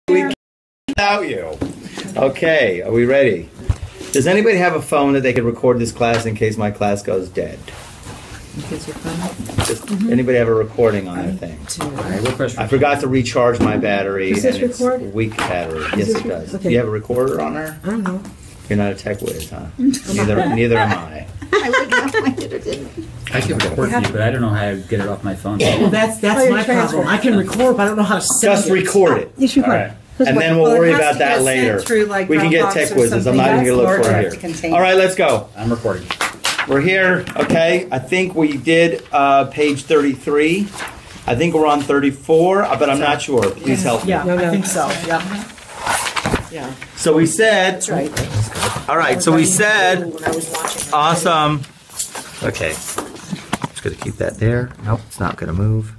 We without you. Okay, are we ready? Does anybody have a phone that they could record this class in case my class goes dead? Does anybody have a recording on their thing? I forgot to recharge my battery. Does this and it's record? a weak battery. Yes, it does. Okay. Do you have a recorder on there? I don't know. You're not a tech whiz, huh? Neither am I. I can record you, but I don't know how to get it off my phone. Well, that's my problem. I can record, but I don't know how to send Just it. record it. Yes, you All can. right. And then we'll worry about that later. We can get tech whizzes. I'm not even going to look for it here. All right, let's go. I'm recording. We're here, okay? I think we did page 33. I think we're on 34, but I'm not sure. Please help me. Yeah, I think so. Yeah. Yeah. So we said... That's right. All right, so we said... When I was watching. Awesome. Okay. Just going to keep that there. Nope, it's not going to move.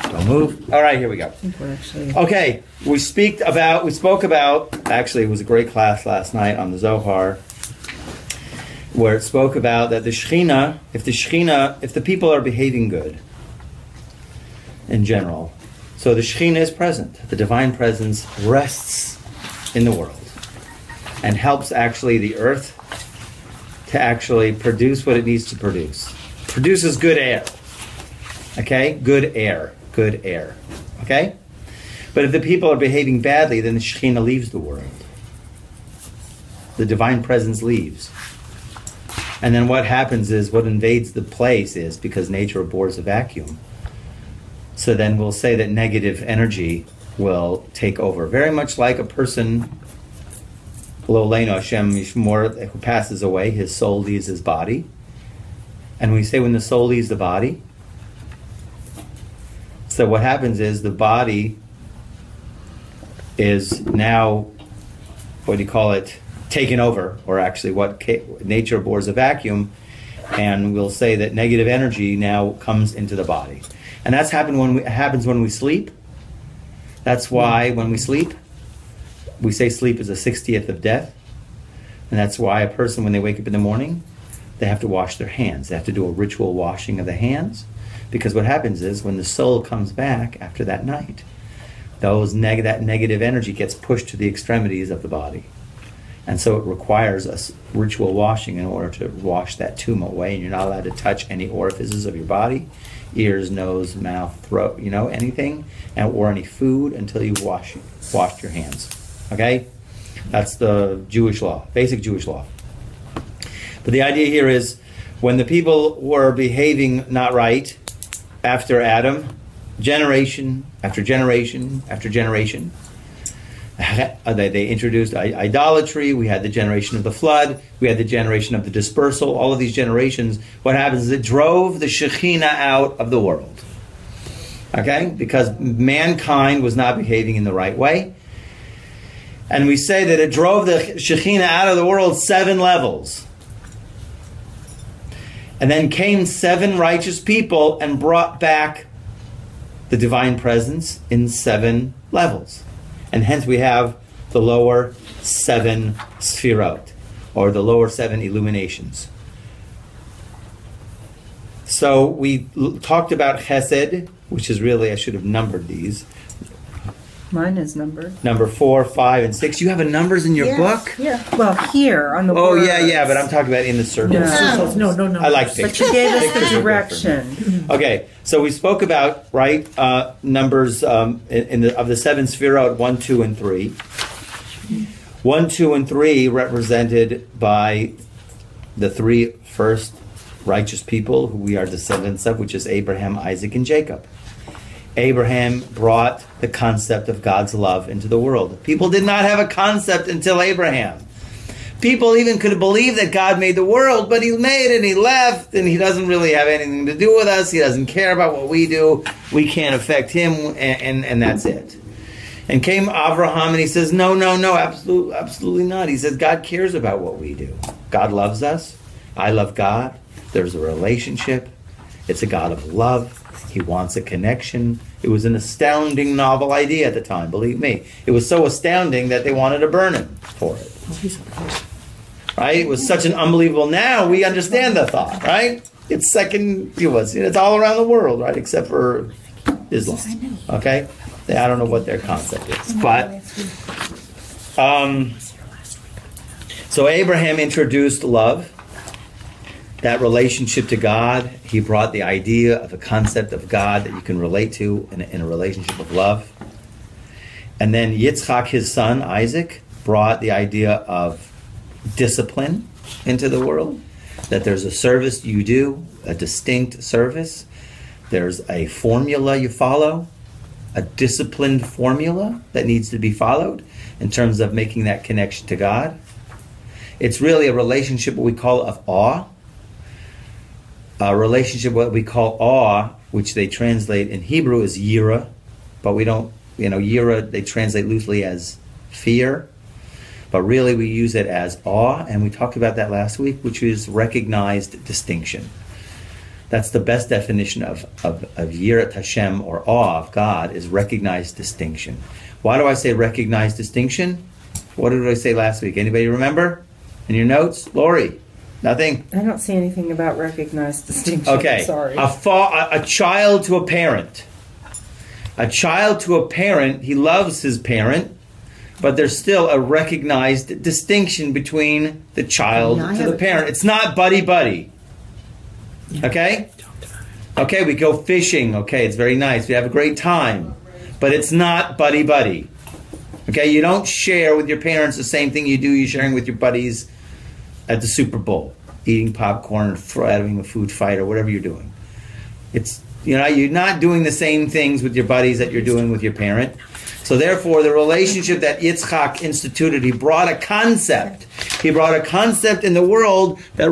Don't move. All right, here we go. I think we're actually... Okay, we spoke about, actually it was a great class last night on the Zohar, where it spoke about that the Shekhinah, if the people are behaving good, in general, so the Shekhinah is present. The divine presence rests in the world and helps actually the earth to actually produce what it needs to produce. Produces good air. Okay? Good air. Okay? But if the people are behaving badly, then the Shekhinah leaves the world. The divine presence leaves. And then what happens is, what invades the place is, because nature abhors a vacuum. So then we'll say that negative energy will take over. Very much like a person, Lo Leino Hashem Yishmor, who passes away, his soul leaves his body. And we say when the soul leaves the body, so what happens is the body is now, what do you call it, taken over, or actually what nature abhors a vacuum, and we'll say that negative energy now comes into the body. And that's happens when we sleep. That's why when we sleep, we say sleep is a 60th of death. And that's why a person, when they wake up in the morning, they have to wash their hands. They have to do a ritual washing of the hands. Because what happens is, when the soul comes back after that night, that negative energy gets pushed to the extremities of the body. And so it requires a ritual washing in order to wash that tumor away. And you're not allowed to touch any orifices of your body, ears, nose, mouth, throat, anything, or any food until you've washed your hands. Okay? That's the Jewish law, basic Jewish law. But the idea here is, when the people were behaving not right after Adam, generation after generation after generation, they introduced idolatry. We had the generation of the flood. We had the generation of the dispersal. All of these generations, what happens is it drove the Shekhinah out of the world. Okay? Because mankind was not behaving in the right way. And we say that it drove the Shekhinah out of the world 7 levels. And then came 7 righteous people and brought back the divine presence in 7 levels. And hence we have the lower 7 sfirot, or the lower 7 illuminations. So we talked about chesed, which is really, I should have numbered these. Mine is numbered. Number 4, 5, and 6. You have numbers in your book? Yeah. Well, here on the words. words. Yeah, but I'm talking about in the circles. No. I like pictures. But you gave us the direction. Okay, so we spoke about, numbers of the 7 sfirot, 1, 2, and 3. 1, 2, and 3 represented by the 3 first righteous people who we are descendants of, which is Abraham, Isaac, and Jacob. Abraham brought the concept of God's love into the world. People did not have a concept until Abraham. People even could believe that God made the world, but he made it and he left, and he doesn't really have anything to do with us. He doesn't care about what we do. We can't affect him, and that's it. And came Abraham, and he says, no, absolutely not. He says, God cares about what we do. God loves us. I love God. There's a relationship. It's a God of love. He wants a connection. It was an astounding novel idea at the time, believe me. It was so astounding that they wanted to burn him for it. Right? It was such an unbelievable... Now we understand the thought, right? It's all around the world, right? Except for Islam. Okay? I don't know what their concept is. But, so Abraham introduced love, that relationship to God. He brought the idea of a concept of God that you can relate to in a relationship of love. And then Yitzchak, his son, Isaac, brought the idea of discipline into the world, that there's a service you do, a distinct service. There's a formula you follow, a disciplined formula that needs to be followed in terms of making that connection to God. It's really a relationship what we call of awe. A relationship what we call awe, which they translate in Hebrew as yira, but we don't, yira they translate loosely as fear, but really we use it as awe, and we talked about that last week, which is recognized distinction. That's the best definition of yirat Hashem, or awe of God, is recognized distinction. Why do I say recognized distinction? What did I say last week? Anybody remember? In your notes? Lori? Nothing? I don't see anything about recognized distinction. Okay. Sorry. A child to a parent. A child to a parent, he loves his parent, but there's still a recognized distinction between the child to the parent. It's not buddy-buddy. Okay? Okay, we go fishing. Okay, it's very nice. We have a great time. But it's not buddy-buddy. Okay, you don't share with your parents the same thing you're sharing with your buddies at the Super Bowl, eating popcorn, having a food fight, or whatever you're doing. It's, you're not doing the same things with your buddies that you're doing with your parent. So therefore, the relationship that Yitzchak instituted, he brought a concept. He brought a concept in the world that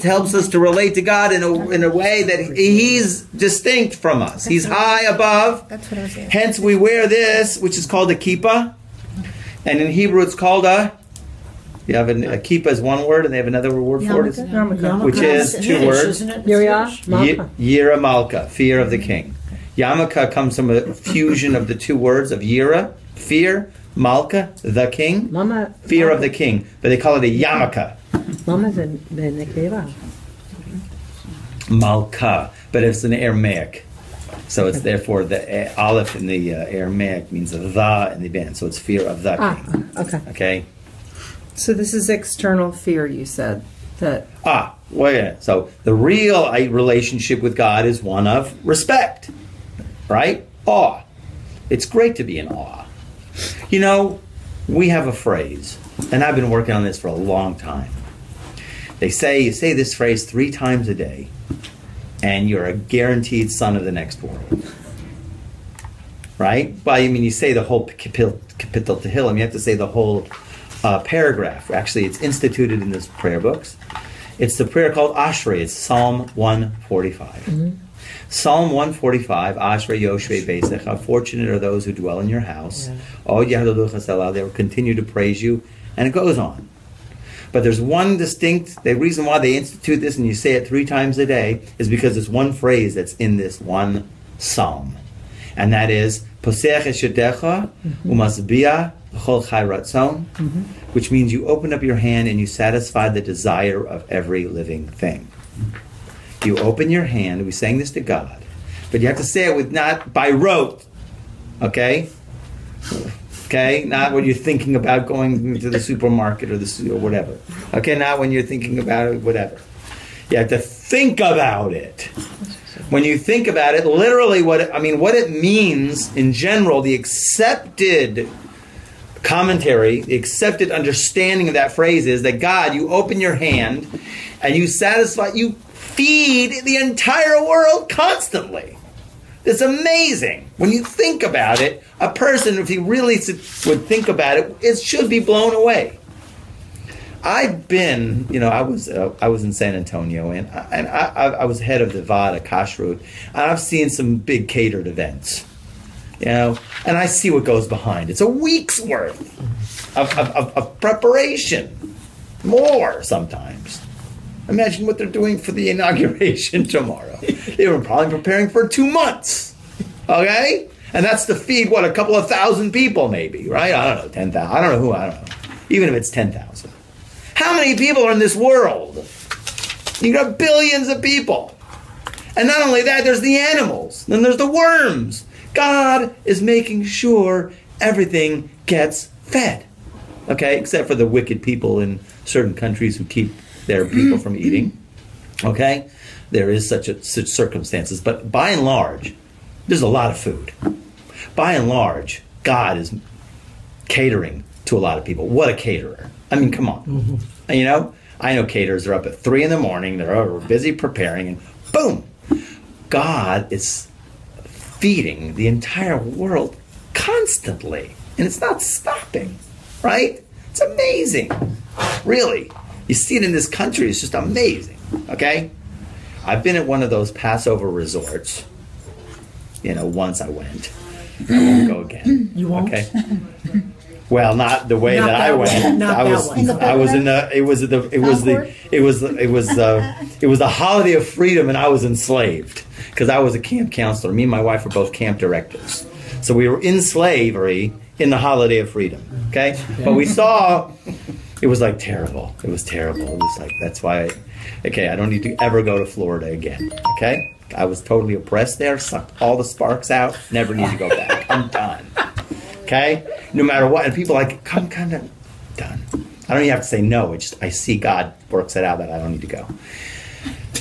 helps us to relate to God in a way that he's distinct from us. He's high above. That's what I was saying. Hence, we wear this, which is called a kippah. And in Hebrew, it's called you have a kippah is one word, and they have another word for it, Yarmulke. which is two words. Yira Malka, fear of the king. Yarmulke comes from a fusion of the two words of Yira, fear, Malka, the king, fear of the king. But they call it a yarmulke. Malka, but it's an Aramaic. So it's therefore the aleph in the Aramaic means the in the band. So it's fear of the king. Okay. So this is external fear, you said. So the real relationship with God is one of respect, right? Awe. It's great to be in awe. We have a phrase, and I've been working on this for a long time. You say this phrase 3 times a day, and you're a guaranteed son of the next world. Right? Well, you say the whole kapitel tehillim, you have to say the whole paragraph. Actually, it's instituted in this prayer books. It's the prayer called Ashrei. It's Psalm 145. Mm-hmm. Psalm 145, Ashrei Yoshvei Beisech. How fortunate are those who dwell in your house. Oh, they will continue to praise you. And it goes on. But there's one the reason why they institute this and you say it 3 times a day is because there's one phrase that's in this one psalm. And that is, Posech eshedecha umasbia l'chol chai ratzon, which means you open up your hand and you satisfy the desire of every living thing. You open your hand, we sang this to God, but you have to say it with not by rote, okay? Okay, not when you're thinking about going to the supermarket or whatever. Okay, not when you're thinking about it, whatever. You have to think about it. When you think about it, literally what it means in general, the accepted commentary, the accepted understanding of that phrase is that God, you open your hand and you feed the entire world constantly. It's amazing. When you think about it, a person, if he really would think about it, it should be blown away. I've been, I was in San Antonio, and I was head of the Vada Kashrut, and I've seen some big catered events, and I see what goes behind. It's a week's worth of preparation, more sometimes. Imagine what they're doing for the inauguration tomorrow. They were probably preparing for 2 months, okay? And that's to feed, a couple of thousand people maybe, right? I don't know, 10,000. I don't know. Even if it's 10,000. How many people are in this world? You got billions of people. And not only that, there's the animals. Then there's the worms. God is making sure everything gets fed. Okay, except for the wicked people in certain countries who keep their people from eating. Okay, there is such circumstances, but by and large, there's a lot of food. By and large, God is catering to a lot of people. What a caterer! I mean, come on. You know, I know caterers are up at 3 in the morning. They're busy preparing, and boom, God is feeding the entire world constantly, and it's not stopping. Right? It's amazing. Really. You see it in this country. It's just amazing. Okay? I've been at one of those Passover resorts. You know, once I went. I won't go again. You won't? Okay? Well, not the way Not that that I went. one. Not I that was one. I was in the it was the holiday of freedom, and I was enslaved because I was a camp counselor. Me and my wife were both camp directors. So we were in slavery in the holiday of freedom. Okay? But we saw, it was like terrible. It was terrible. It was like, that's why, I don't need to ever go to Florida again. Okay? I was totally oppressed there, sucked all the sparks out, never need to go back. I'm done. Okay? No matter what. And people are like, I'm kind of done. I don't even have to say no. It's just, I see God works it out that I don't need to go.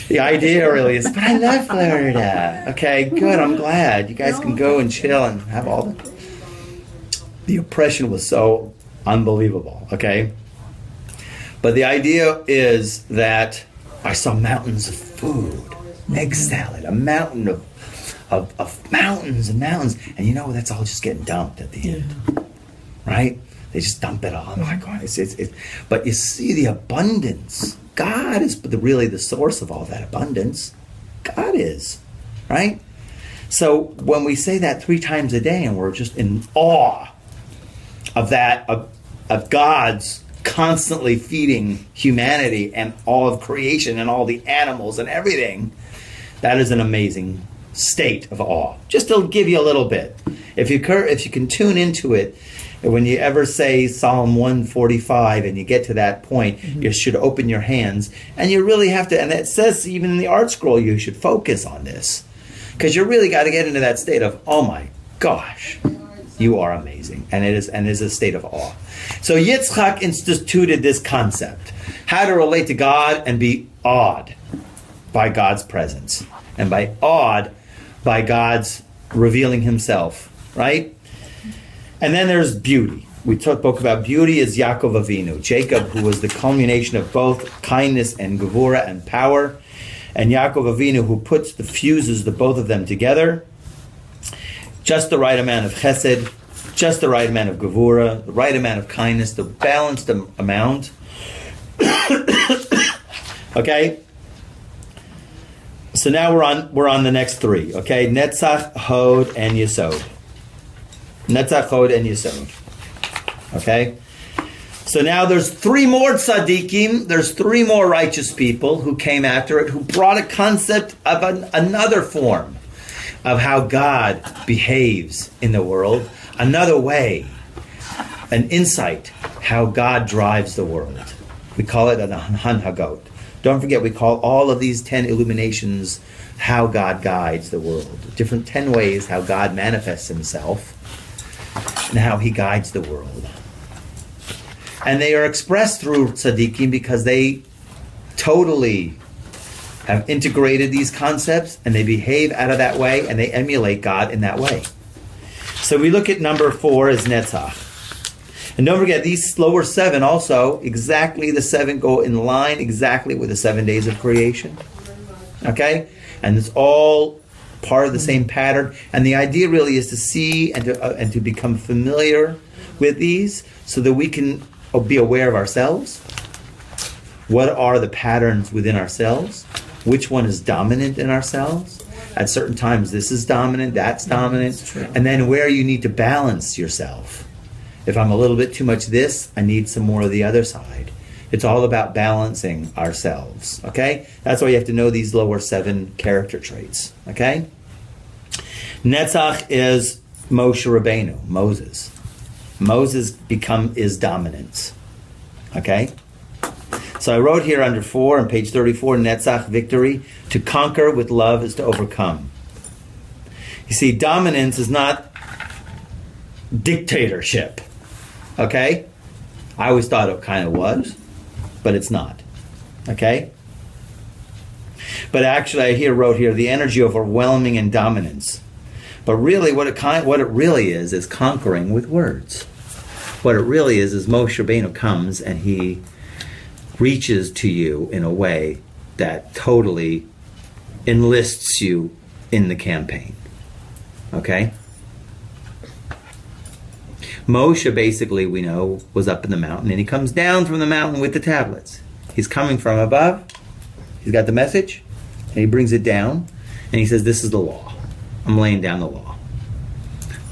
The idea really is, but I love Florida. Okay, good. I'm glad. You guys can go and chill and have all the oppression was so unbelievable, okay? But the idea is that I saw mountains of food, egg salad, a mountain of mountains and mountains, and you know, that's all just getting dumped at the end, right? They just dump it all. Oh my God, but you see the abundance. God is really the source of all that abundance. God is, right? So when we say that 3 times a day and we're just in awe of that, of God's constantly feeding humanity and all of creation and all the animals and everything, that is an amazing state of awe. Just to give you a little bit. If you can tune into it, when you ever say Psalm 145 and you get to that point, you should open your hands, and you really have to, and it says even in the art scroll, you should focus on this. Because you really got to get into that state of, oh my gosh, you are amazing. And it is a state of awe. So Yitzchak instituted this concept, how to relate to God and be awed by God's presence, and by awed by God's revealing himself, right? And then there's beauty. We spoke about beauty as Yaakov Avinu, Jacob, who was the culmination of both kindness and gevura and power, and Yaakov Avinu, who fuses the both of them together. Just the right amount of chesed, just the right amount of gevura, the right amount of kindness, the balanced amount. Okay? So now we're on the next 3, okay? Netzach, Hod, and Yesod. Netzach, Hod, and Yesod. Okay? So now there's 3 more tzaddikim, there's 3 more righteous people who came after it, who brought a concept of another form of how God behaves in the world, another way, an insight, how God drives the world. We call it an hanhagot. Don't forget, we call all of these 10 illuminations how God guides the world. Different 10 ways how God manifests himself and how he guides the world. And they are expressed through tzaddikim because they totally have integrated these concepts and they behave out of that way and they emulate God in that way. So we look at number 4 as Netzach. And don't forget, these lower 7 also, exactly the 7 go in line exactly with the 7 days of creation. Okay? And it's all part of the same pattern. And the idea really is to see and to become familiar with these so that we can be aware of ourselves. What are the patterns within ourselves? Which one is dominant in ourselves? At certain times, this is dominant, that's dominant. And then where you need to balance yourself. If I'm a little bit too much this, I need some more of the other side. It's all about balancing ourselves, okay? That's why you have to know these lower 7 character traits, okay? Netzach is Moshe Rabbeinu, Moses. Moses is dominance, okay? So I wrote here under 4 on page 34, Netzach, victory. To conquer with love is to overcome. You see, dominance is not dictatorship. Okay? I always thought it kind of was, but it's not. Okay? But actually, I wrote here, the energy of overwhelming and dominance. But really, what it really is conquering with words. What it really is Moshe Rabbeinu comes and he reaches to you in a way that totally enlists you in the campaign. Okay? Moshe, basically, we know, was up in the mountain, and he comes down from the mountain with the tablets. He's coming from above. He's got the message, and he brings it down, and he says, this is the law. I'm laying down the law.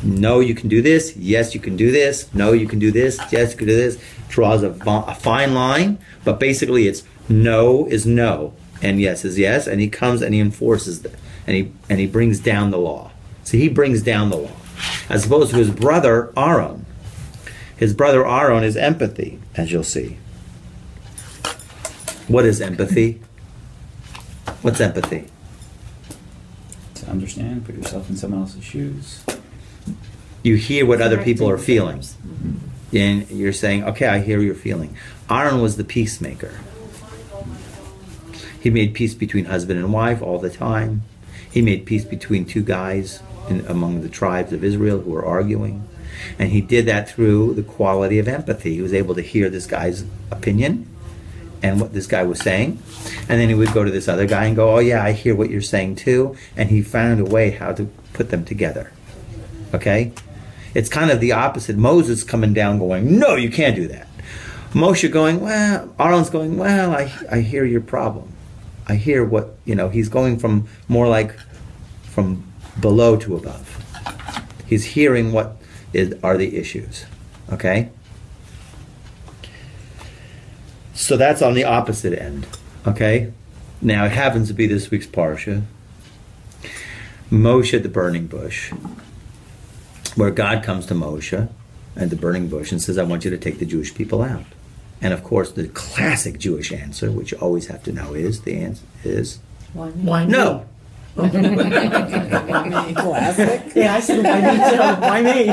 No, you can do this. Yes, you can do this. No, you can do this. Yes, you can do this. Draws a fine line, but basically it's no is no, and yes is yes, and he comes and he enforces that, and he brings down the law. See, he brings down the law. As opposed to his brother Aaron. His brother Aaron is empathy, as you'll see. What is empathy? What's empathy? To understand, put yourself in someone else's shoes. You hear what other people are feeling. And you're saying, okay, I hear your feeling. Aaron was the peacemaker. He made peace between husband and wife all the time. He made peace between two guys among the tribes of Israel who were arguing. And he did that through the quality of empathy. He was able to hear this guy's opinion and what this guy was saying. And then he would go to this other guy and go, oh yeah, I hear what you're saying too. And he found a way how to put them together. Okay? It's kind of the opposite. Moses coming down going, no, you can't do that. Moshe going, well, Aaron's going, well, I hear your problem. I hear what, he's going from more like from below to above. He's hearing what are the issues. Okay? So that's on the opposite end. Okay? Now it happens to be this week's Parsha. Moshe at the burning bush, where God comes to Moshe at the burning bush and says, I want you to take the Jewish people out. And of course, the classic Jewish answer, which you always have to know, is Why no. Classic? Yeah, I said why me too. Why me?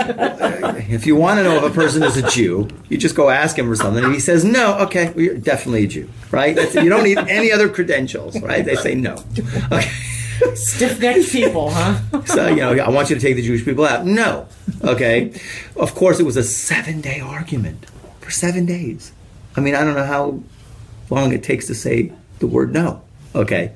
If you want to know if a person is a Jew, you just go ask him for something. And he says, no, okay, well, you're definitely a Jew, right? You don't need any other credentials, right? They say no. Okay. Stiff-necked people, huh? So, I want you to take the Jewish people out. No. Okay. Of course, it was a 7-day argument. For 7 days. I mean, I don't know how long it takes to say the word no. Okay.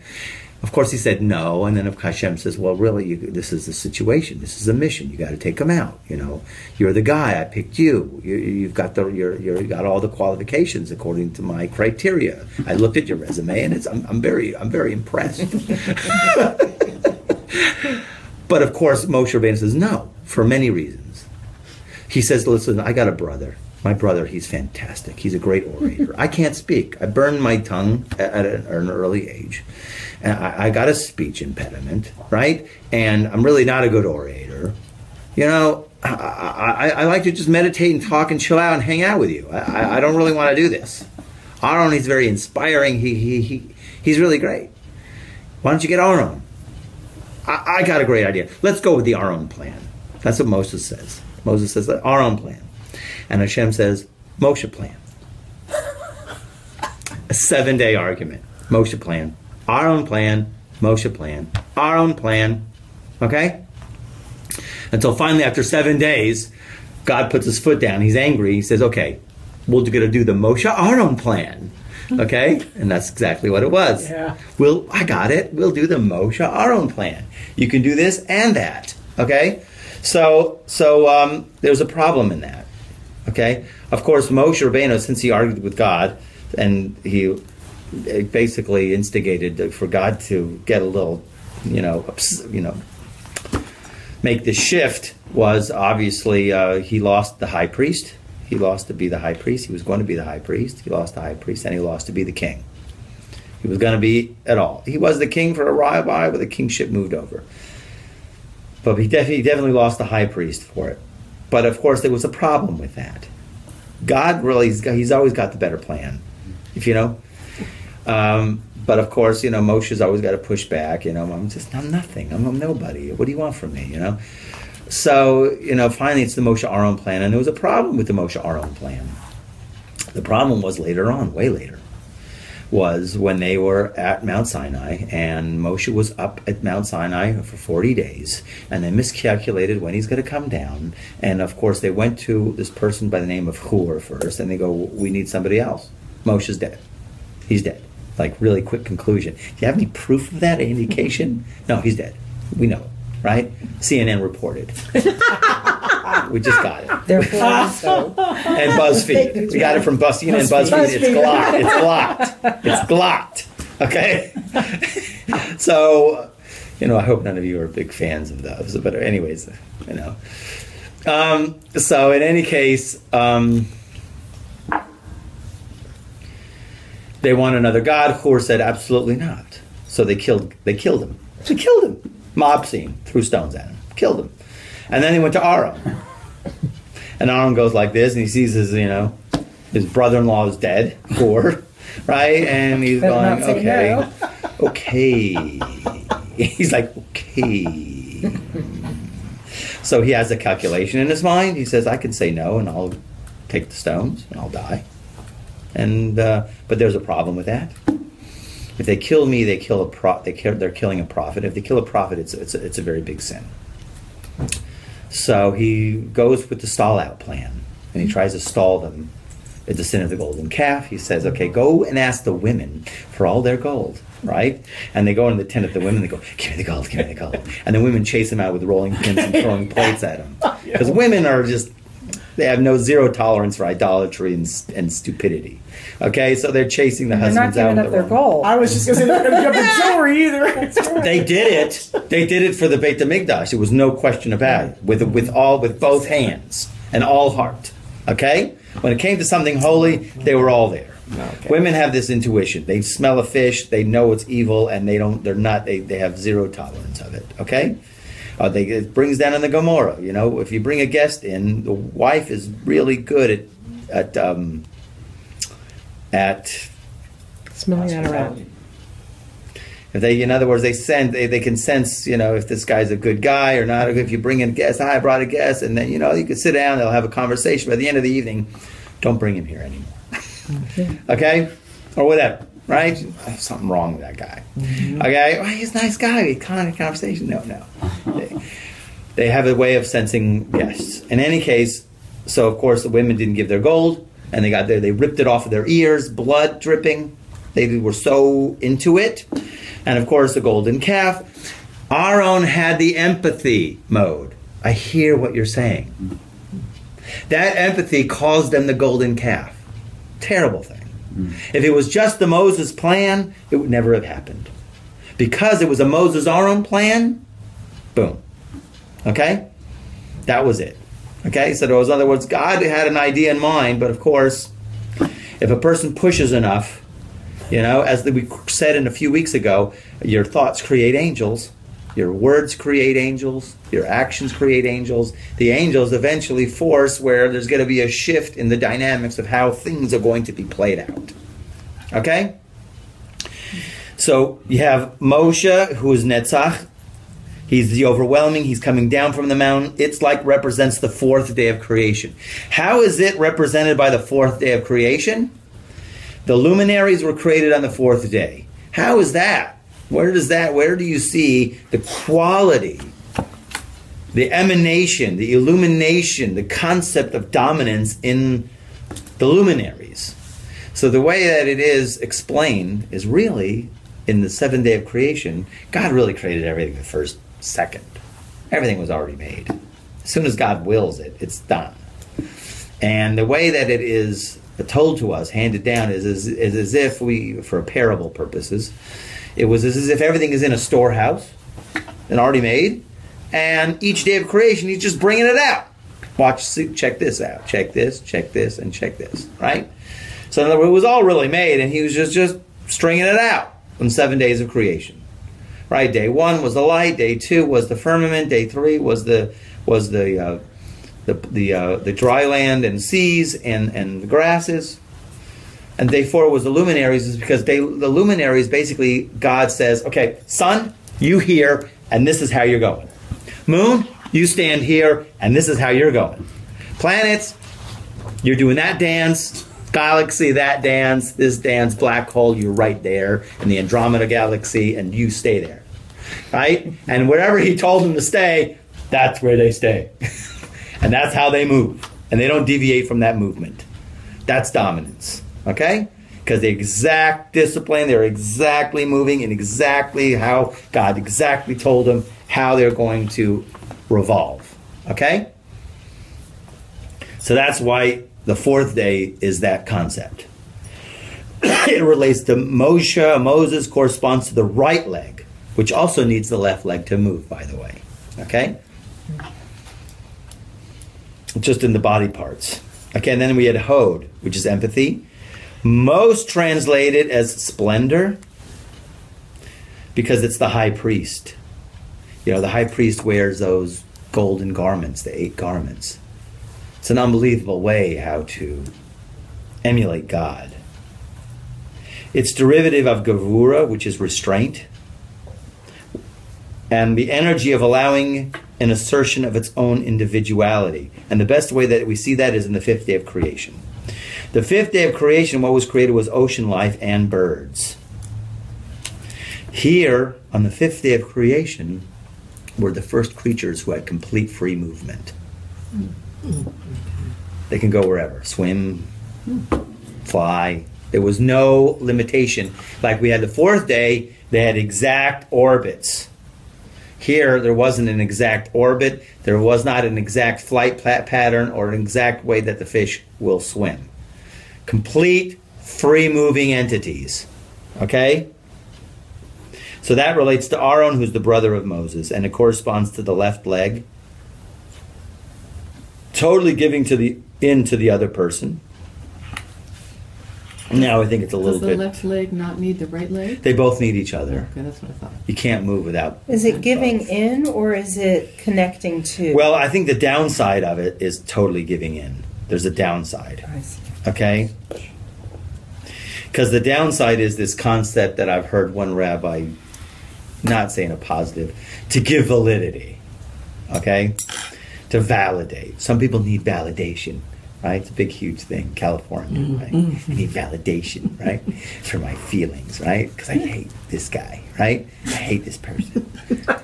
Of course, he said no, and then Hashem says, well, really, this is the situation. This is a mission. You got to take them out. You're the guy. I picked you. You've got you got all the qualifications according to my criteria. I looked at your resume, and I'm very impressed. But of course, Moshe Rabbeinu says no for many reasons. He says, listen, I got a brother. My brother, he's fantastic. He's a great orator. I can't speak. I burned my tongue at an early age. And I got a speech impediment, right? And I'm really not a good orator. I like to just meditate and talk and chill out and hang out with you. I don't really want to do this. Aaron, he's very inspiring. He's really great. Why don't you get Aaron? I got a great idea. Let's go with the Aaron plan. That's what Moses says. Moses says the Aaron plan. And Hashem says, Moshe plan. A 7-day argument. Moshe plan. Aaron plan. Moshe plan. Aaron plan. Okay? Until finally, after 7 days, God puts his foot down. He's angry. He says, okay, we're going to do the Moshe Aaron plan. Okay? And that's exactly what it was. Yeah. I got it. We'll do the Moshe Aaron plan. You can do this and that. Okay? So there's a problem in that. Okay? Of course, Moshe Rabbeinu, since he argued with God, and he basically instigated for God to get a little, make the shift, was obviously he lost the high priest. He lost to be the high priest. He was going to be the high priest. He lost the high priest, and he lost to be the king. He was going to be at all. He was the king for a while, but the kingship moved over. But he definitely lost the high priest for it. But of course, there was a problem with that. God really, he's always got the better plan, if you know. But of course, Moshe's always got to push back. I'm nothing. I'm nobody. What do you want from me? So, finally it's the Moshe Aaron plan, and there was a problem with the Moshe Aaron plan. The problem was later on, way later, was when they were at Mount Sinai, and Moshe was up at Mount Sinai for 40 days, and they miscalculated when he's going to come down. And of course, they went to this person by the name of Hur first, and they go, we need somebody else. Moshe's dead. He's dead. Like, really quick conclusion. Do you have any proof of that, any indication? No, he's dead. We know it, right? CNN reported. We just got it. Therefore, so. And BuzzFeed. We got it from CNN and BuzzFeed. It's glocked. It's glocked. Okay? So, I hope none of you are big fans of those. But anyways, So in any case, they want another god. Hur said, absolutely not. So they killed him. They killed him. Mob scene. Threw stones at him. Killed him. And then he went to Aaron. And Aaron goes like this, and he sees his brother-in-law is dead, Hur, right? And he's going, okay, okay. He's like, okay. So he has a calculation in his mind. He says, I can say no, and I'll take the stones, and I'll die. And but there's a problem with that. If they kill me, they're killing a prophet. If they kill a prophet, it's a very big sin. So he goes with the stall-out plan, and he tries to stall them at the sin of the golden calf. He says, okay, go and ask the women for all their gold, right? And they go in the tent of the women, they go, give me the gold, give me the gold. And the women chase him out with rolling pins and throwing plates at him. Because women are just, they have zero tolerance for idolatry and stupidity. Okay, so they're chasing the husbands out. They're not giving up their gold. I was just going to say, they're not going to give up jewelry either. They did it. They did it for the Beit HaMikdash. There was no question about it. With both hands and all heart. Okay? When it came to something holy, they were all there. Okay. Women have this intuition. They smell a fish, they know it's evil, and they have zero tolerance of it. Okay? It brings down in the Gomorrah. If you bring a guest in, the wife is really good at Smelling that around. If they, in other words, they can sense, if this guy's a good guy or not. If you bring in a guest, I brought a guest, and then, you can sit down, they'll have a conversation. But at the end of the evening, don't bring him here anymore. Okay? Or whatever, right? There's something wrong with that guy. Okay? Well, he's a nice guy. We can't have a conversation. No. They have a way of sensing guests. In any case, so of course the women didn't give their gold, and they ripped it off of their ears, blood dripping. They were so into it. And of course the golden calf. Aaron had the empathy mode. I hear what you're saying. That empathy caused them the golden calf. Terrible thing. If it was just the Moses plan, it would never have happened. Because it was a Moses-Aaron plan, boom. Okay? That was it. Okay? So in other words, God had an idea in mind, but of course, if a person pushes enough, as we said a few weeks ago, your thoughts create angels, your words create angels, your actions create angels. The angels eventually force where there's going to be a shift in the dynamics of how things are going to be played out. Okay? So you have Moshe, who is Netzach. He's the overwhelming. He's coming down from the mountain. It's like represents the fourth day of creation. How is it represented by the fourth day of creation? The luminaries were created on the fourth day. How is that? Where do you see the quality, the emanation, the illumination, the concept of dominance in the luminaries? So the way that it is explained is really in the seventh day of creation. God really created everything the first second. Everything was already made. As soon as God wills it, it's done. And the way that it is told to us, handed down, is as if for parable purposes, it was as if everything is in a storehouse and already made, and each day of creation, he's just bringing it out. Check this out, check this, and check this, right? So in other words, it was all really made, and he was just stringing it out on 7 days of creation. Right? Day 1 was the light. Day 2 was the firmament. Day 3 was the dry land and seas and the grasses. and day 4 was the luminaries, is because the luminaries, basically, God says, okay, sun, you here, and this is how you're going. Moon, you stand here, and this is how you're going. Planets, you're doing that dance. Galaxy, that dance. This dance, black hole, you're right there in the Andromeda galaxy, and you stay there. Right? And wherever he told them to stay, that's where they stay. And that's how they move. And they don't deviate from that movement. That's dominance. Okay? Because the exact discipline, they're exactly moving in exactly how God exactly told them how they're going to revolve. Okay? So that's why the 4th day is that concept. It relates to Moshe. Moses corresponds to the right leg, which also needs the left leg to move, by the way. Okay? Just in the body parts. Okay, and then we had Hod, which is empathy. Most translated as splendor, because it's the high priest. You know, the high priest wears those golden garments, the 8 garments. It's an unbelievable way how to emulate God. It's derivative of gavura, which is restraint, and the energy of allowing an assertion of its own individuality. And the best way that we see that is in the 5th day of creation. The 5th day of creation, what was created was ocean life and birds. Here, on the 5th day of creation, were the first creatures who had complete free movement. They can go wherever. Swim, fly. There was no limitation. Like we had the 4th day, they had exact orbits. Here, there wasn't an exact orbit. There was not an exact flight pattern or an exact way that the fish will swim. Complete, free-moving entities. Okay? So that relates to Aaron, who's the brother of Moses, and it corresponds to the left leg. Totally giving to the other person. Now I think it's a little bit... Does the left leg not need the right leg? They both need each other. Okay, that's what I thought. You can't move without... Is it giving both. in or is it connecting to? Well, I think the downside of it is totally giving in. There's a downside. I see. Okay? Because the downside is this concept that I've heard one rabbi, not saying a positive, to give validity. Okay? To validate. Some people need validation. Right? It's a big, huge thing. California, right? I need validation, right? For my feelings, right? Because I hate this guy, right? I hate this person.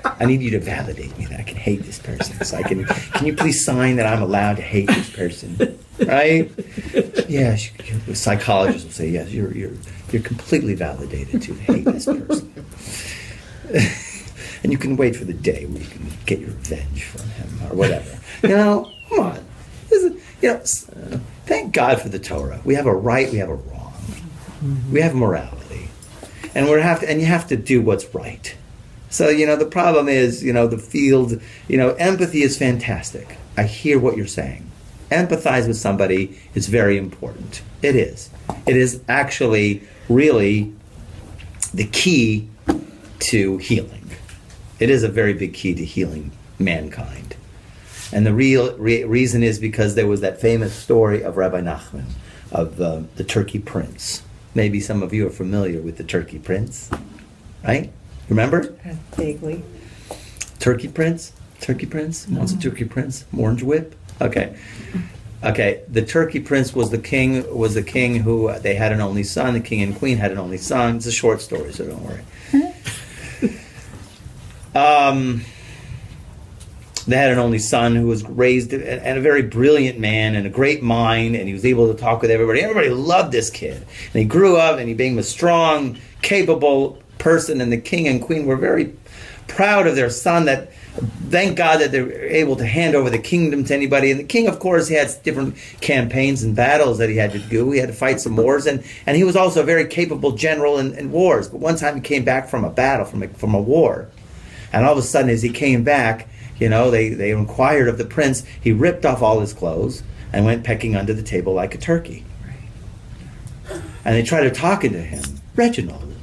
I need you to validate me that I can hate this person. So can you please sign that I'm allowed to hate this person, right? Yeah, psychologists will say, yes, you're completely validated to hate this person. And you can wait for the day where you can get your revenge from him or whatever. You know, come on. Thank God for the Torah. We have a right, we have a wrong. We have morality. And you have to do what's right. So, the problem is, the field, empathy is fantastic. I hear what you're saying. Empathize with somebody is very important. It is. It is actually really the key to healing. It is a very big key to healing mankind. And the real reason is because there was that famous story of Rabbi Nachman, of the Turkey Prince. Maybe some of you are familiar with the Turkey Prince, right? Remember? Vaguely. Turkey Prince? Turkey Prince? Wants a Turkey Prince? Orange Whip? Okay. Okay, the Turkey Prince was the king who, they had an only son. The king and queen had an only son. It's a short story, so don't worry. They had an only son who was raised and a very brilliant man and a great mind, and he was able to talk with everybody. Everybody loved this kid. And he grew up and he became a strong, capable person, and the king and queen were very proud of their son. That thank God that they were able to hand over the kingdom to anybody. And the king, of course, he had different campaigns and battles that he had to do. He had to fight some wars, and he was also a very capable general in wars. But one time he came back from a battle, from a war, and all of a sudden as he came back, they inquired of the prince. He ripped off all his clothes and went pecking under the table like a turkey. And they tried to talk into him. Reginald.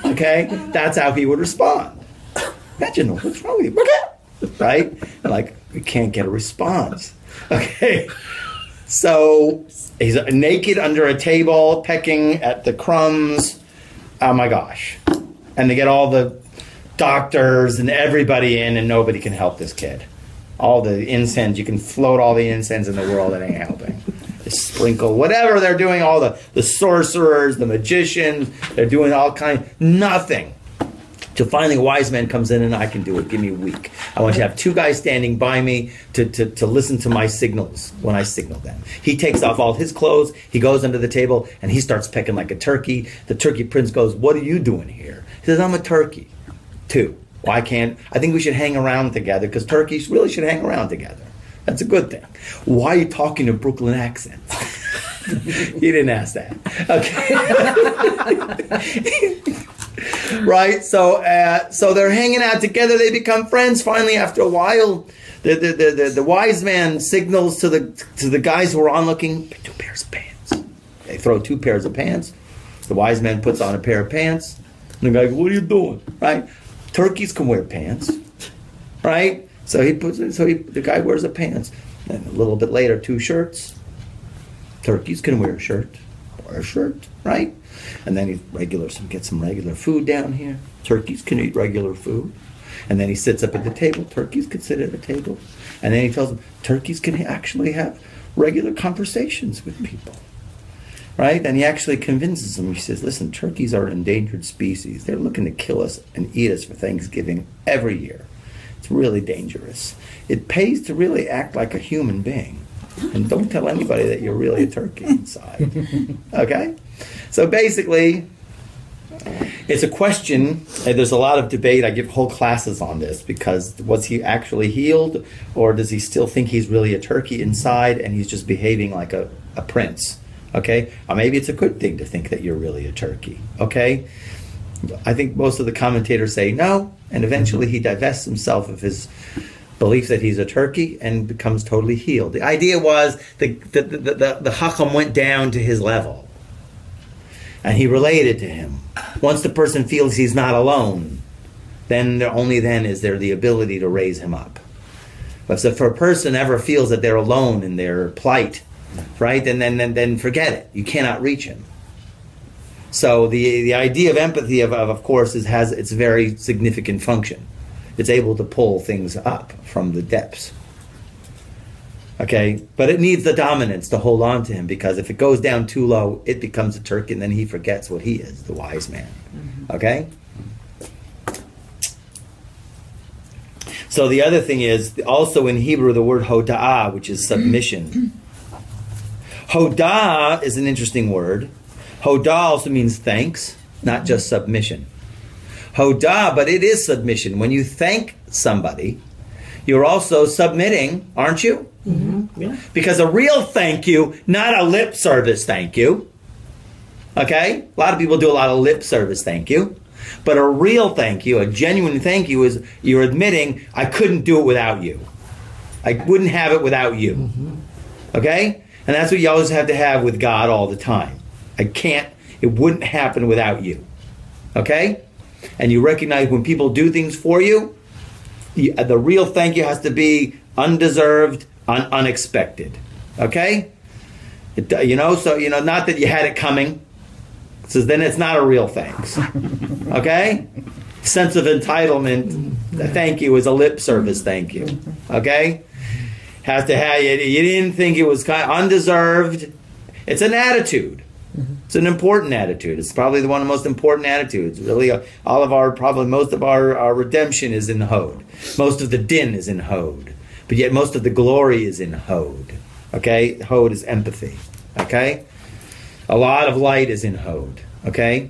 Okay? That's how he would respond. Reginald, what's wrong with you? Right? Like, we can't get a response. Okay? So he's naked under a table, pecking at the crumbs. Oh my gosh. And they get all the doctors and everybody in, and nobody can help this kid. All the incense, you can float all the incense in the world, that ain't helping. Just sprinkle whatever they're doing, all the sorcerers, the magicians, they're doing all kinds, nothing. Till finally a wise man comes in, and I can do it. Give me a week. I want you to have 2 guys standing by me to listen to my signals when I signal them. He takes off all his clothes. He goes under the table, and he starts pecking like a turkey. The turkey prince goes, "What are you doing here?" He says, "I'm a turkey." 2. Why can't, I think we should hang around together, because turkeys really should hang around together. That's a good thing. Why are you talking in Brooklyn accents? You didn't ask that. Okay. Right, so they're hanging out together. They become friends. Finally, after a while, the wise man signals to the guys who are onlooking, 2 pairs of pants. They throw 2 pairs of pants. The wise man puts on a pair of pants. And the guy goes, "What are you doing?" Right? Turkeys can wear pants. Right? So the guy wears the pants. And a little bit later, 2 shirts. Turkeys can wear a shirt. Or a shirt, right? And then he get some regular food down here. Turkeys can eat regular food. And then he sits up at the table. Turkeys can sit at a table. And then he tells them, turkeys can actually have regular conversations with people. Right? And he actually convinces them. He says, "Listen, turkeys are an endangered species. They're looking to kill us and eat us for Thanksgiving every year. It's really dangerous. It pays to really act like a human being. And don't tell anybody that you're really a turkey inside." Okay? So basically, it's a question, and there's a lot of debate. I give whole classes on this, because was he actually healed, or does he still think he's really a turkey inside and he's just behaving like a prince? Okay? Or maybe it's a good thing to think that you're really a turkey. Okay? I think most of the commentators say no, and eventually he divests himself of his belief that he's a turkey and becomes totally healed. The idea was the Chacham went down to his level, and he related to him. Once the person feels he's not alone, then only then is there the ability to raise him up. But if a person ever feels that they're alone in their plight, right, then forget it. You cannot reach him. So the idea of empathy, of course, has its very significant function. It's able to pull things up from the depths. Okay? But it needs the dominance to hold on to him, because if it goes down too low, it becomes a turkey, and then he forgets what he is, the wise man. Okay? So the other thing is, also in Hebrew, the word hoda'ah, which is submission. Hodah is an interesting word. Hodah also means thanks, not just submission. Hodah, but it is submission. When you thank somebody, you're also submitting, aren't you? Mm-hmm. Yeah. Because a real thank you, not a lip service thank you. Okay? A lot of people do a lot of lip service thank you. But a real thank you, a genuine thank you, is you're admitting, I couldn't do it without you. I wouldn't have it without you. Mm-hmm. Okay? And that's what you always have to have with God all the time. It wouldn't happen without you. Okay? And you recognize when people do things for you, the real thank you has to be undeserved, unexpected. Okay? Not that you had it coming. So then it's not a real thanks. Okay? Sense of entitlement, thank you is a lip service thank you. Okay? Has to have, you didn't think it was undeserved. It's an attitude. It's an important attitude. It's probably one of the most important attitudes. Really, most of our redemption is in Hod. Most of the din is in Hod. But yet most of the glory is in Hod. Okay? Hod is empathy. Okay? A lot of light is in Hod. Okay?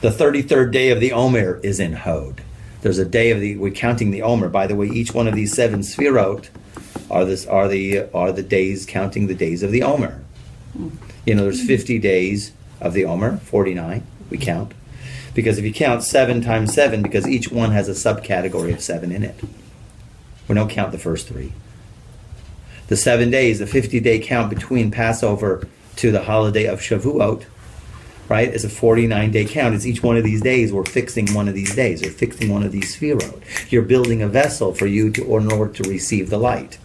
The 33rd day of the Omer is in Hod. There's a day we're counting the Omer. By the way, each one of these 7 sfirot are the days, counting the days of the Omer. There's 50 days of the Omer, 49 we count. Because if you count 7 times 7, because each one has a subcategory of 7 in it. We don't count the first 3. The 7 days, the 50-day count between Passover to the holiday of Shavuot, right, is a 49-day count. It's each one of these days. We're fixing one of these days. We're fixing one of these sfirot. You're building a vessel for you in order to receive the light.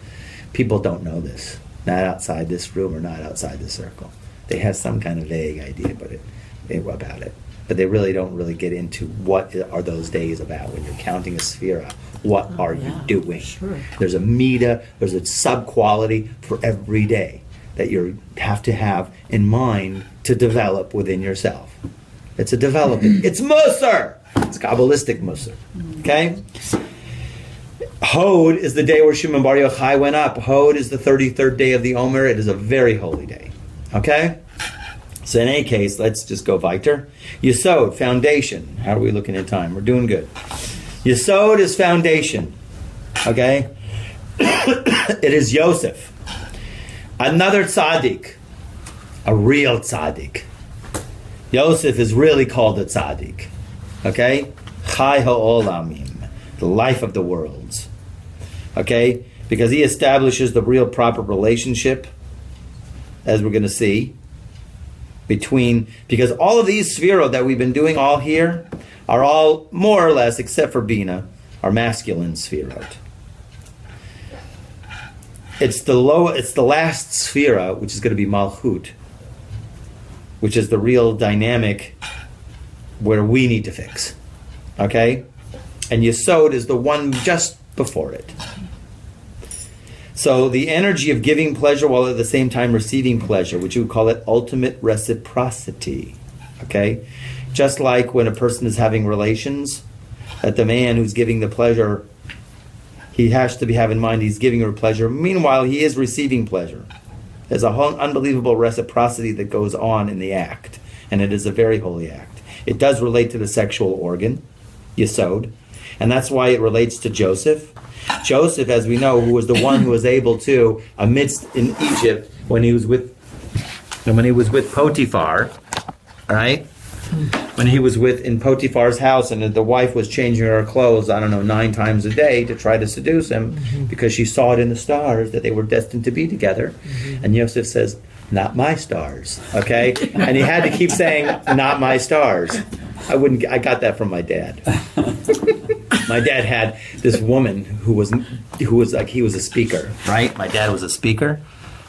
People don't know this. not outside this room or not outside the circle. They have some kind of vague idea about it. But they really don't really get into what are those days about. When you're counting a sphera, what are you doing? Sure. There's a mida, there's a sub-quality for every day that you have to have in mind to develop within yourself. It's a developing. It's Musar. It's Kabbalistic Musar. Okay? Hod is the day where Shimon Bar Yochai went up. Hod is the 33rd day of the Omer. It is a very holy day. Okay? So in any case, let's just go weiter. Yesod, foundation. How are we looking at time? We're doing good. Yesod is foundation. Okay? It is Yosef. Another tzaddik. A real tzaddik. Yosef is really called a tzaddik. Okay? Chai ha'olamim. The life of the worlds. Okay? Because he establishes the real proper relationship, as we're going to see, because all of these sphero that we've been doing all here are all more or less, except for Bina, are masculine sphirot. It's the last sphera, which is going to be Malchut, which is the real dynamic where we need to fix. Okay? And Yesod is the one just before it. So the energy of giving pleasure while at the same time receiving pleasure, which you would call it ultimate reciprocity. Okay? Just like when a person is having relations, that the man who's giving the pleasure, he has to have in mind he's giving her pleasure. Meanwhile, he is receiving pleasure. There's a whole unbelievable reciprocity that goes on in the act. And it is a very holy act. It does relate to the sexual organ, Yesod. And that's why it relates to Joseph. Joseph, as we know, who was the one who was able to, amidst in Egypt, when he was with Potiphar, right? When he was in Potiphar's house, and the wife was changing her clothes, 9 times a day to try to seduce him, because she saw it in the stars that they were destined to be together. And Joseph says, "Not my stars," okay? And he had to keep saying, "Not my stars." I got that from my dad. My dad had this woman who was like, he was a speaker, right? My dad was a speaker.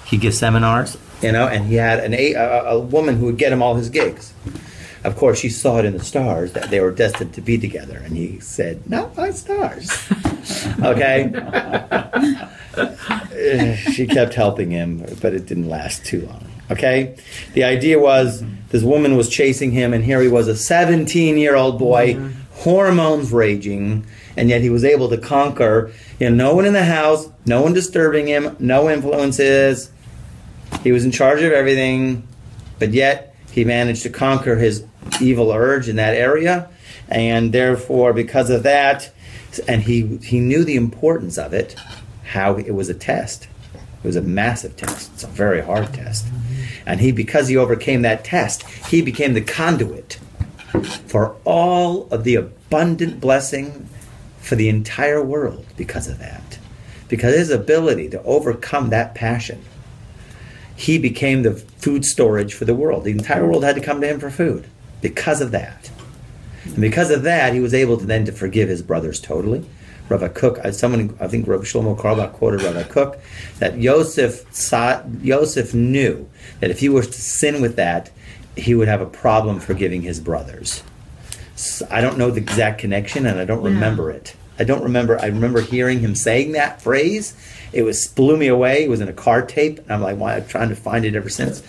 He gives seminars, and he had a woman who would get him all his gigs. Of course, she saw it in the stars that they were destined to be together, and he said, "Not my stars." Okay? She kept helping him, but it didn't last too long. Okay? The idea was this woman was chasing him, and here he was, a 17-year-old boy, hormones raging, and yet he was able to conquer. No one in the house, no one disturbing him, no influences. He was in charge of everything, but yet he managed to conquer his evil urge in that area, and therefore, because of that, and he knew the importance of it, how it was a test. It was a massive test. It's a very hard test. And because he overcame that test, he became the conduit for all of the abundant blessing for the entire world because of that. Because his ability to overcome that passion, he became the food storage for the world. The entire world had to come to him for food because of that. And because of that, he was able to then to forgive his brothers totally. Rabbi Cook, I think Rabbi Shlomo Carlebach quoted Rabbi Cook, that Yosef knew that if he was to sin with that, he would have a problem forgiving his brothers. So I don't know the exact connection, and I don't remember it. I remember hearing him saying that phrase. It blew me away. It was in a car tape, and I'm like, well, I'm trying to find it ever since.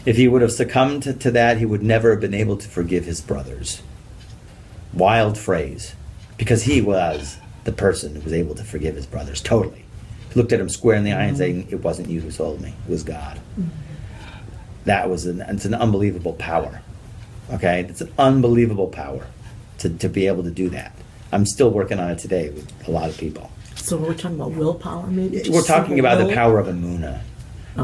If he would have succumbed to that, he would never have been able to forgive his brothers. Wild phrase. Because he was the person who was able to forgive his brothers totally. He looked at him square in the eye and saying, "It wasn't you who sold me, it was God." It's an unbelievable power. Okay? It's an unbelievable power to be able to do that. I'm still working on it today with a lot of people. So we're talking about willpower, maybe? We're talking about the power of emunah.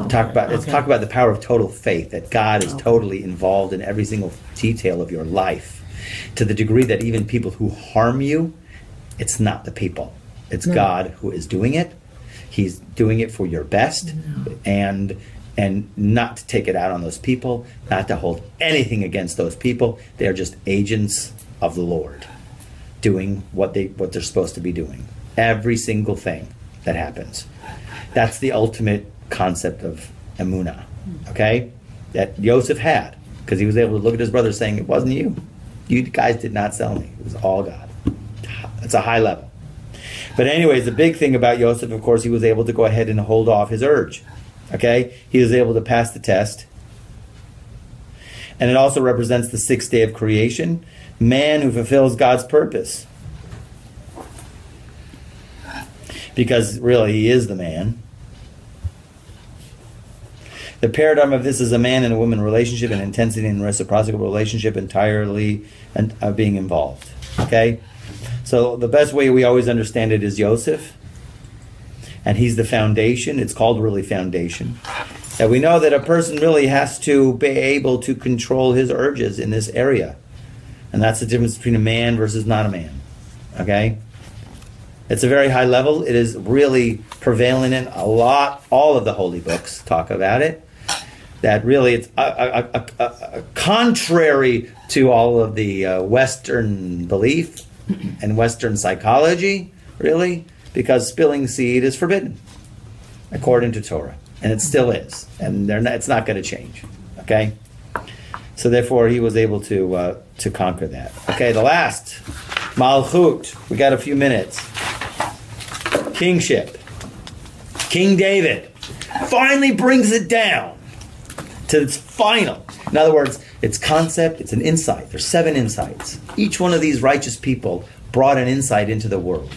Talk about the power of total faith, that God is totally involved in every single detail of your life, to the degree that even people who harm you, it's not the people, it's God who is doing it. He's doing it for your best, and not to take it out on those people, not to hold anything against those people. They're just agents of the Lord. doing what they're supposed to be doing. Every single thing that happens. That's the ultimate concept of emunah, okay? That Yosef had, because he was able to look at his brother saying, it wasn't you. You guys did not sell me. It was all God. It's a high level. But anyways, the big thing about Yosef, of course, he was able to go ahead and hold off his urge, okay? He was able to pass the test. And it also represents the 6th day of creation, man who fulfills God's purpose. Because really, he is the man. The paradigm of this is a man and a woman relationship, an intensity and reciprocal relationship entirely and being involved. Okay? So the best way we always understand it is Yosef. And he's the foundation. It's called really foundation. That we know that a person really has to be able to control his urges in this area. And that's the difference between a man versus not a man. Okay? It's a very high level. It is really prevalent in all of the holy books talk about it. That really it's contrary to all of the Western belief and Western psychology, really, because spilling seed is forbidden according to Torah. And it still is. And it's not going to change. Okay? So therefore, he was able to conquer that. Okay, the last, Malchut. We got a few minutes. Kingship. King David finally brings it down to its final. In other words, its concept, it's an insight. There's 7 insights. Each one of these righteous people brought an insight into the world.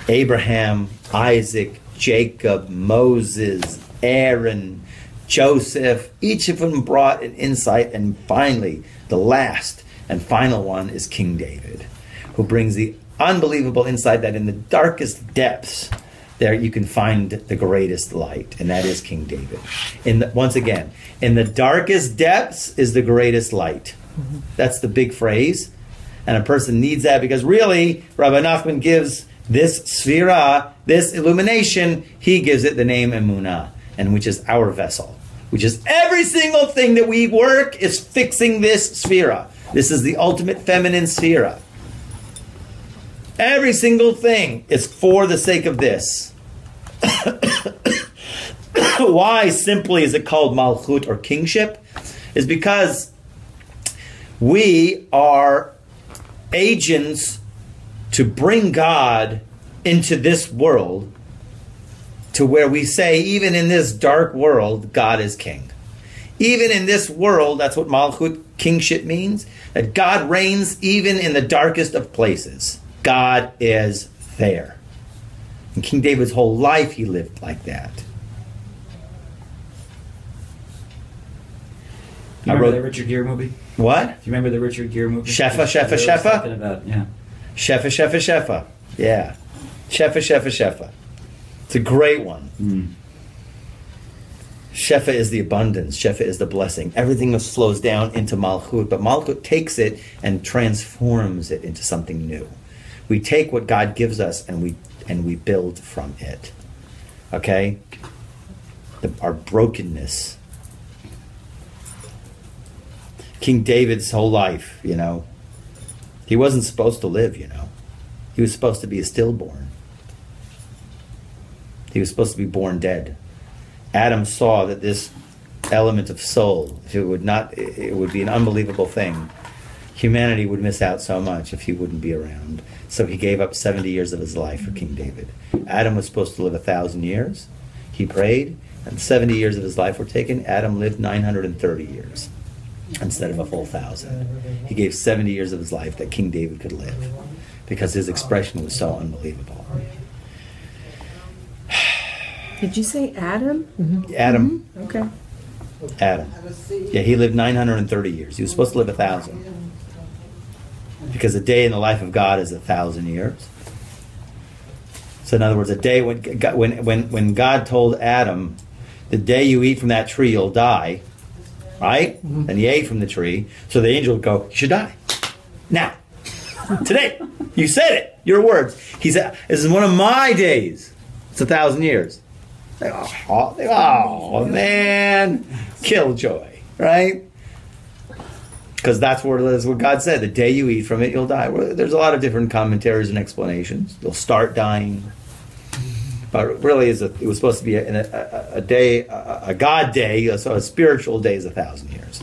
Abraham, Isaac, Jacob, Moses, Aaron, Joseph, each of them brought an insight, and finally, the last and final one is King David, who brings the unbelievable insight that in the darkest depths, there you can find the greatest light, and that is King David. Once again, in the darkest depths is the greatest light. That's the big phrase, and a person needs that because really, Rabbi Nachman gives this sphira, this illumination, he gives it the name Emunah, and which is our vessel, which is every single thing that we work is fixing this sphira. This is the ultimate feminine sphira. Every single thing is for the sake of this. Why simply is it called Malchut or kingship? Is because we are agents to bring God into this world to where we say, even in this dark world, God is king. Even in this world, that's what Malchut, kingship means, that God reigns even in the darkest of places. God is there. In King David's whole life, he lived like that. Do you remember the Richard Gere movie? What? Do you remember the Richard Gere movie? Shefa. Talking about, yeah. Shefa. Yeah. Shefa. It's a great one. Shefa is the abundance. Shefa is the blessing. Everything slows down into Malchut, but Malchut takes it and transforms it into something new. We take what God gives us and we build from it. Okay? Our brokenness. King David's whole life, he wasn't supposed to live, He was supposed to be a stillborn. He was supposed to be born dead. Adam saw that this element of soul, it would be an unbelievable thing. Humanity would miss out so much if he wouldn't be around. So he gave up 70 years of his life for King David. Adam was supposed to live 1,000 years. He prayed, and 70 years of his life were taken. Adam lived 930 years instead of a full 1,000. He gave 70 years of his life that King David could live because his expression was so unbelievable. Did you say Adam? Adam. Okay. Adam. Yeah, he lived 930 years. He was supposed to live 1,000. Because a day in the life of God is 1,000 years. So in other words, a day when God told Adam, the day you eat from that tree, you'll die, right? And he ate from the tree. So the angel would go, you should die. Now. Today. You said it. Your words. He said, this is one of my days. It's 1,000 years. Oh man. Killjoy, right? Because that's what God said. The day you eat from it, you'll die. Well, there's a lot of different commentaries and explanations. You'll start dying. But really, it was supposed to be a day, a God day, so a spiritual day is 1,000 years.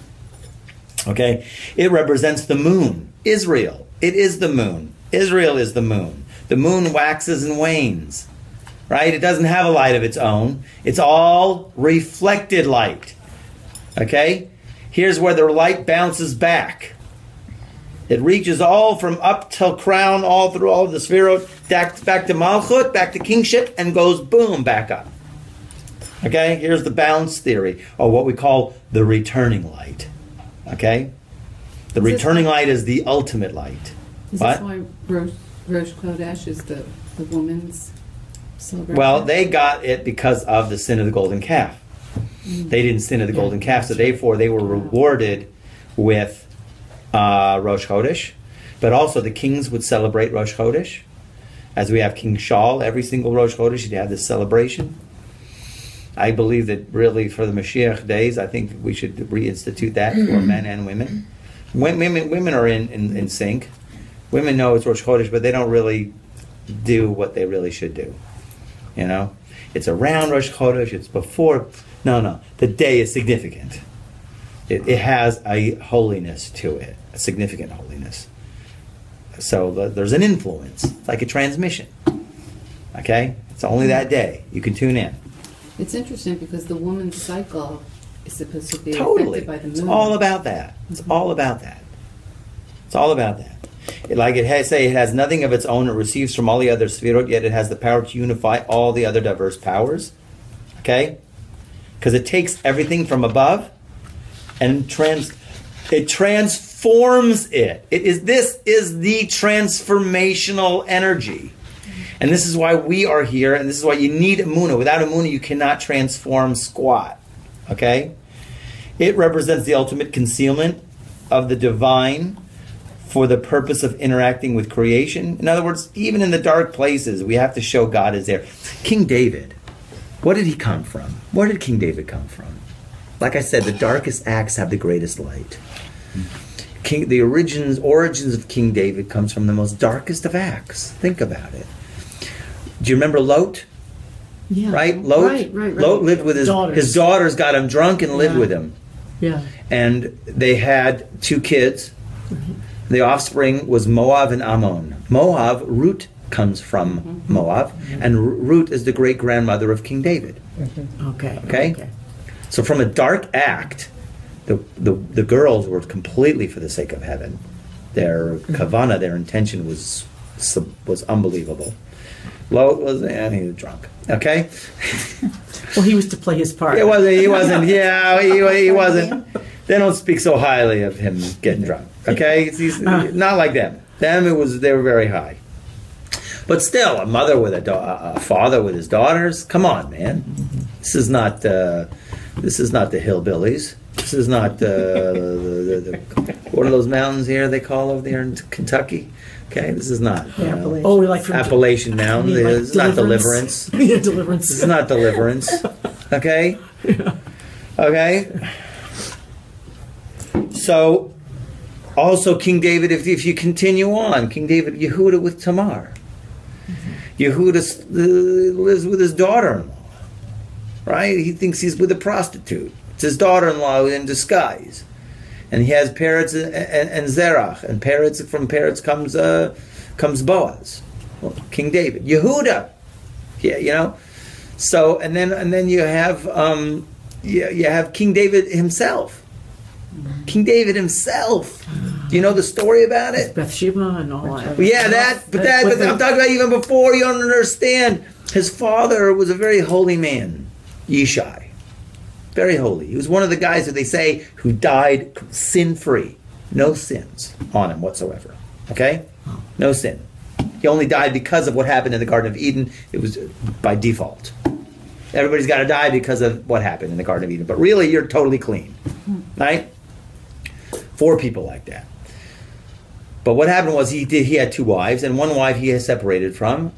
Okay? It represents the moon, Israel. It is the moon. Israel is the moon. The moon waxes and wanes. Right? It doesn't have a light of its own. It's all reflected light. Okay? Here's where the light bounces back. It reaches all from up till crown, all through all of the Sefirot, back to Malchut, back to kingship, and goes boom, back up. Okay? Here's the balance theory, or what we call the returning light. Okay? The returning light is the ultimate light. Is What? this why Rosh Chodesh is the woman's celebration? Well, they got it because of the sin of the golden calf. They didn't sin of the golden calf, so therefore they were rewarded with Rosh Chodesh. But also the kings would celebrate Rosh Chodesh. As we have King Shaul, every single Rosh Chodesh, you'd have this celebration. I believe that really for the Mashiach days, I think we should reinstitute that for men and women. Women are in sync. Women know it's Rosh Chodesh, but they don't really do what they really should do. You know? It's around Rosh Chodesh, it's before. No. The day is significant. It has a holiness to it, a significant holiness. So there's an influence. It's like a transmission. Okay? It's only that day. You can tune in. It's interesting because the woman's cycle is supposed to be Totally. affected by the moon. It's all about that. It's all about that. It's all about that. It has nothing of its own. It receives from all the other Sefirot, yet it has the power to unify all the other diverse powers. Okay? Because it takes everything from above and it transforms it. This is the transformational energy. And this is why we are here, and this is why you need Emunah. Without Emunah, you cannot transform squat. Okay? It represents the ultimate concealment of the divine for the purpose of interacting with creation. In other words, even in the dark places, we have to show God is there. King David, what did he come from? Where did King David come from? Like I said, the darkest acts have the greatest light. The origins of King David comes from the most darkest of acts. Think about it. Do you remember Lot? Yeah. Right? Lot? Right. Lot lived with his daughters got him drunk and lived with him. Yeah. And they had 2 kids. The offspring was Moab and Ammon. Moab, Ruth comes from Moab, and Ruth is the great-grandmother of King David. Okay? So from a dark act, the girls were completely for the sake of heaven. Their kavanah, their intention was unbelievable. Lot was, he was drunk. Okay? Well, he was to play his part. He wasn't. Yeah, he wasn't. They don't speak so highly of him getting drunk. Okay? He's not like them. They were very high. But still, a mother with a father with his daughters. Come on, man. This is not the hillbillies. This is not what are those mountains here they call over there in Kentucky? Okay, this is not. We like Appalachian Mountains. Like it's not Deliverance. Yeah, Deliverance. This is not Deliverance. Okay. Yeah. Okay. So, also King David, if you continue on, King David, Yehuda with Tamar. Yehuda lives with his daughter-in-law. Right? He thinks he's with a prostitute. It's his daughter-in-law in disguise. And he has Peretz and Zerach. And from Peretz comes Boaz. Well, King David. Yehuda. Yeah, you know. So and then you have you have King David himself. King David himself. Do you know the story about it? Bathsheba and all that. Yeah, but I'm talking about even before. You don't understand. His father was a very holy man, Yishai. Very holy. He was one of the guys that they say who died sin-free. No sins on him whatsoever. Okay? No sin. He only died because of what happened in the Garden of Eden. It was by default. Everybody's got to die because of what happened in the Garden of Eden. But really, you're totally clean. Right? 4 people like that. But what happened was he had 2 wives, and one wife he had separated from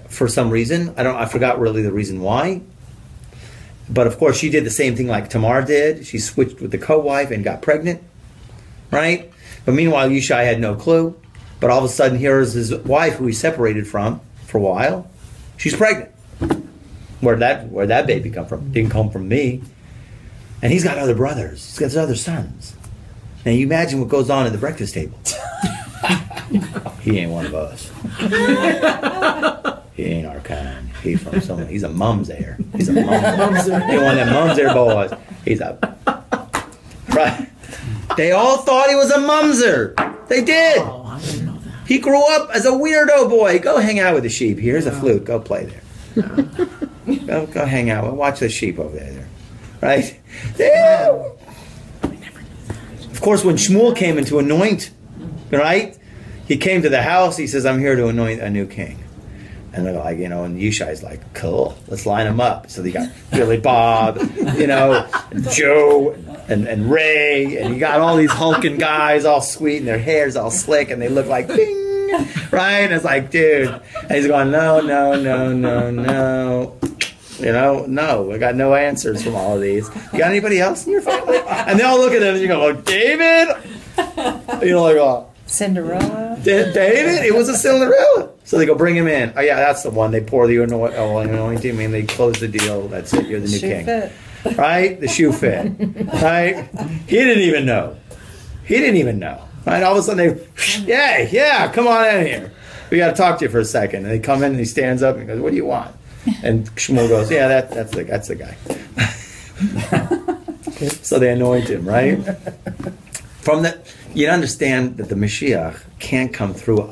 for some reason. I forgot really the reason why. But of course she did the same thing like Tamar did. She switched with the co-wife and got pregnant. right? But meanwhile, Yishai had no clue. But all of a sudden, here is his wife, who he separated from for a while. She's pregnant. Where'd that baby come from? Didn't come from me. And he's got other brothers. He's got his other sons. Now you imagine what goes on at the breakfast table. He ain't one of us. He ain't our kind. He's from someone. He's a mumser. He's a mumser. He one of them mumser boys. He's a right. They all thought he was a mumser. They did. Oh, I didn't know that. He grew up as a weirdo boy. Go hang out with the sheep. Here's a flute. Go play there. Go hang out. Watch the sheep over there. Right? Yeah. Of course, when Shmuel came in to anoint, right? He came to the house. He says, "I'm here to anoint a new king." And they're like, and Yishai's like, "Cool, let's line them up." So they got Billy Bob, and Joe and Ray, and you got all these hulking guys, all sweet, and their hair's all slick, and they look like bing, right? And it's like, dude, and he's going, no, no, no, no, no. No, I got no answers from all of these. You got anybody else in your family? And they all look at him and you go, David? Like, oh. Cinderella. David? It was a Cinderella. So they go, bring him in. Oh, yeah, that's the one. They pour the anointing and they close the deal. That's it. You're the new king. Fit. Right? The shoe fit. Right? He didn't even know. Right? All of a sudden yeah, come on in here. We got to talk to you for a second. And they come in and he stands up and goes, what do you want? And Shmuel goes, yeah, that's the guy. So they anoint him, right? You understand that the Mashiach can't come through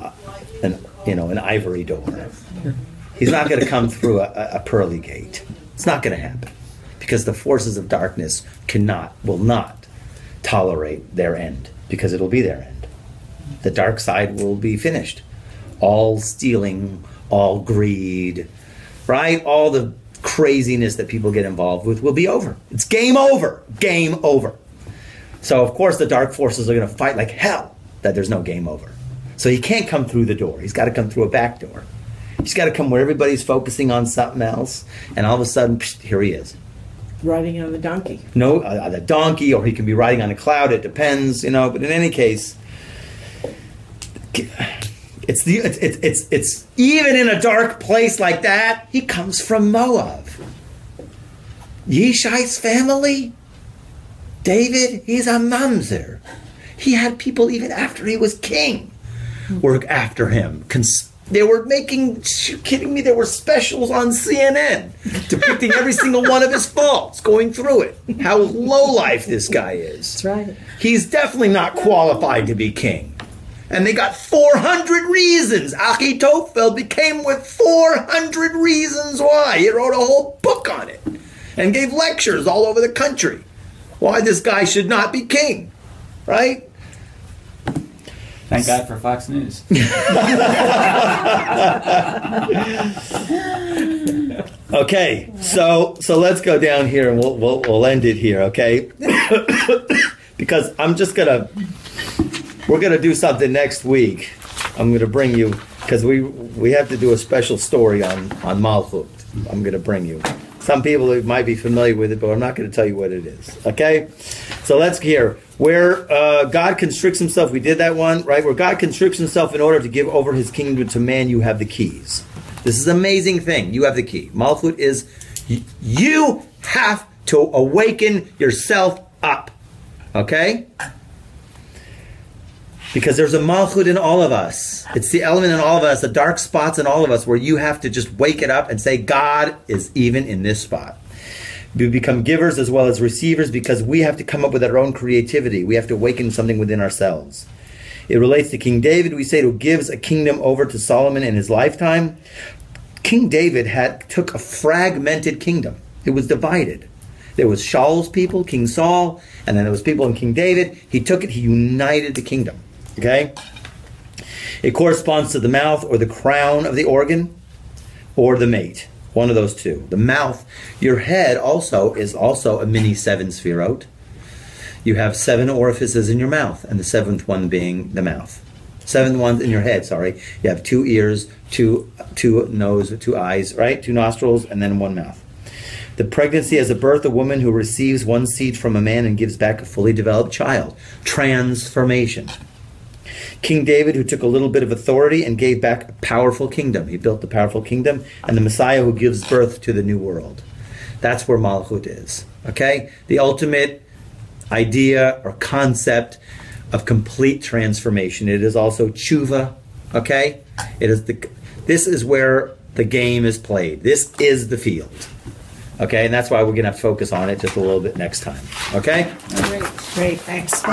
an ivory door. He's not going to come through a pearly gate. It's not going to happen because the forces of darkness will not tolerate their end because it'll be their end. The dark side will be finished. All stealing, all greed, right? All the craziness that people get involved with will be over. It's game over. Game over. So, of course, the dark forces are going to fight like hell that there's no game over. So he can't come through the door. He's got to come through a back door. He's got to come where everybody's focusing on something else. And all of a sudden, here he is. Riding on the donkey. No, the donkey, or he can be riding on a cloud. It depends, But in any case, it's even in a dark place like that, he comes from Moab. Yishai's family, David, he's a mamzer. He had people even after he was king work after him. They were kidding me, there were specials on CNN depicting every single one of his faults, going through it. How low life this guy is. That's right. He's definitely not qualified to be king. And they got 400 reasons. Achitophel became with 400 reasons why. He wrote a whole book on it and gave lectures all over the country why this guy should not be king, right? Thank God for Fox News. Okay, so let's go down here and we'll end it here, okay? Because we're gonna do something next week. I'm gonna bring you, because we have to do a special story on Malchut. I'm gonna bring you. Some people might be familiar with it, but I'm not going to tell you what it is. Okay? So let's hear. Where God constricts himself, we did that one, right? Where God constricts himself in order to give over his kingdom to man, you have the keys. This is an amazing thing. You have the key. Malchut is, you have to awaken yourself up. Okay? Because there's a malchut in all of us. It's the element in all of us, the dark spots in all of us, where you have to just wake it up and say, God is even in this spot. We become givers as well as receivers because we have to come up with our own creativity. We have to awaken something within ourselves. It relates to King David. We say who gives a kingdom over to Solomon in his lifetime. King David took a fragmented kingdom. It was divided. There was Shaul's people, King Saul, and then there was people in King David. He took it, he united the kingdom. Okay? It corresponds to the mouth or the crown of the organ or the mate. One of those two. The mouth, your head is also a mini 7 sphirot. You have 7 orifices in your mouth, and the 7th one being the mouth. 7 ones in your head, sorry. You have 2 ears, 2 nose, 2 eyes, right? 2 nostrils, and then 1 mouth. The pregnancy as a birth, a woman who receives one seed from a man and gives back a fully developed child. Transformation. King David, who took a little bit of authority and gave back a powerful kingdom. He built the powerful kingdom. And the Messiah who gives birth to the new world. That's where Malchut is. Okay? The ultimate idea or concept of complete transformation. It is also tshuva. Okay? This is where the game is played. This is the field. Okay? And that's why we're going to have to focus on it just a little bit next time. Okay? Great. Great, thanks.